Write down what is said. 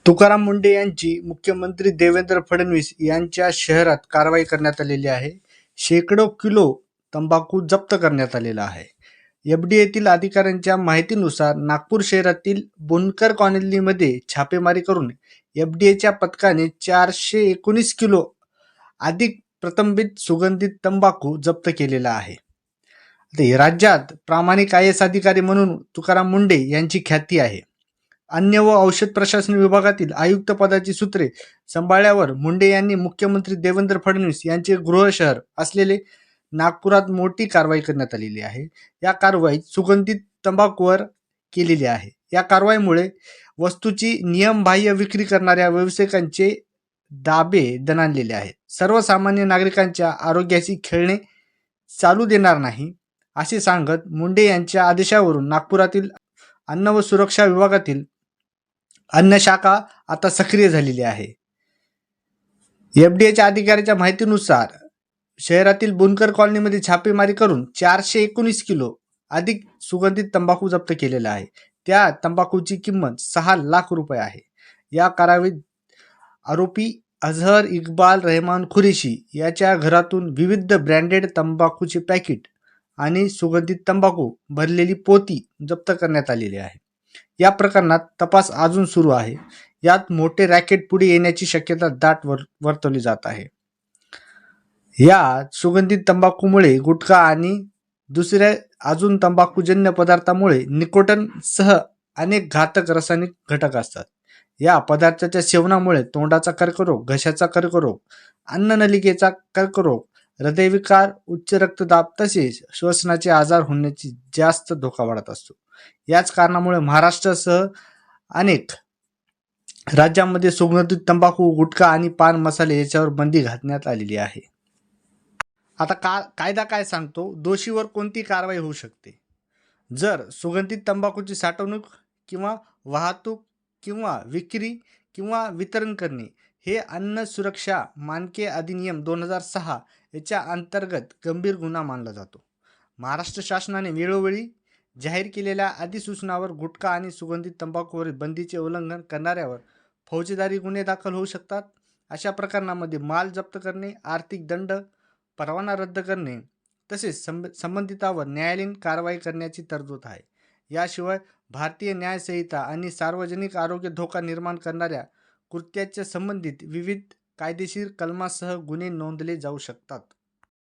तुकाराम मुंढे यांची मुख्यमंत्री देवेंद्र फडणवीस यांच्या शहरात कारवाई करण्यात आलेली आहे. शेकडो किलो तंबाखू जप्त करण्यात आलेला आहे. एफडीएतील अधिकाऱ्यांच्या माहितीनुसार नागपूर शहरातील बोनकर कॉलनीमध्ये छापेमारी करून एफडीएच्या पथकाने 419 किलो अधिक प्रलंबित सुगंधित तंबाखू जप्त केलेला आहे. राज्यात प्रामाणिक IAS अधिकारी म्हणून तुकाराम मुंढे यांची ख्याती आहे. अन्न व औषध प्रशासन विभागातील आयुक्त पदाची सूत्रे सांभाळल्यावर मुंढे यांनी मुख्यमंत्री देवेंद्र फडणवीस यांचे गृहशहर असलेले नागपुरात मोठी कारवाई करण्यात आलेली आहे. या कारवाईत सुगंधित तंबाखूवर केलेली आहे. या कारवाईमुळे वस्तूची नियमबाह्य विक्री करणाऱ्या व्यावसायिकांचे दाबे दणाणलेले आहेत. सर्वसामान्य नागरिकांच्या आरोग्याशी खेळणे चालू देणार नाही असे सांगत मुंढे यांच्या आदेशावरून नागपुरातील अन्न व सुरक्षा विभागातील अन्न शाखा आता सक्रिय झालेली आहे. एफडीएच्या अधिकाऱ्याच्या माहितीनुसार शहरातील बोनकर कॉलनीमध्ये छापेमारी करून 419 किलो अधिक सुगंधित तंबाखू जप्त केलेला आहे. त्या तंबाखूची किंमत 6 लाख रुपये आहे. या कारवाईत आरोपी अझहर इक्बाल रहमान कुरेशी याच्या घरातून विविध ब्रँडेड तंबाखूचे पॅकेट आणि सुगंधित तंबाखू भरलेली पोती जप्त करण्यात आलेली आहे. या प्रकरणात तपास अजून सुरू आहे. यात मोठे रॅकेट पुढे येण्याची शक्यता दाट वर्तवली जात आहे. या सुगंधित तंबाखूमुळे गुटखा आणि दुसऱ्या अजून तंबाखूजन्य पदार्थामुळे निकोटीन सह अनेक घातक रासायनिक घटक असतात. या पदार्थाच्या सेवनामुळे तोंडाचा कर्करोग, घशाचा कर्करोग, अन्ननलिकेचा कर्करोग, हृदयविकार, उच्च रक्तदाब तसेच श्वसनाचे आजार होण्याची जास्त धोका वाढत असतो. याच कारणामुळे महाराष्ट्रासह अनेक राज्यांमध्ये सुगंधित तंबाखू, गुटखा आणि पान मसाले याच्यावर बंदी घालण्यात आलेली आहे. आता कायदा काय सांगतो, दोषीवर कोणती कारवाई होऊ शकते? जर सुगंधित तंबाखूची साठवणूक किंवा वाहतूक किंवा विक्री किंवा वितरण करणे हे अन्न सुरक्षा मानके अधिनियम 2006 याच्या अंतर्गत गंभीर गुन्हा मानला जातो. महाराष्ट्र शासनाने वेळोवेळी जाहीर केलेल्या अधिसूचनावर गुटखा आणि सुगंधित तंबाखूवरील बंदीचे उल्लंघन करणाऱ्यावर फौजदारी गुन्हे दाखल होऊ शकतात. अशा प्रकरणामध्ये माल जप्त करणे, आर्थिक दंड, परवाना रद्द करणे तसेच संबंधितावर न्यायालयीन कारवाई करण्याची तरतूद आहे. याशिवाय भारतीय न्याय संहिता आणि सार्वजनिक आरोग्य धोका निर्माण करणाऱ्या कृत्याच्या संबंधित विविध कायदेशीर कलमासह गुन्हे नोंदले जाऊ शकतात.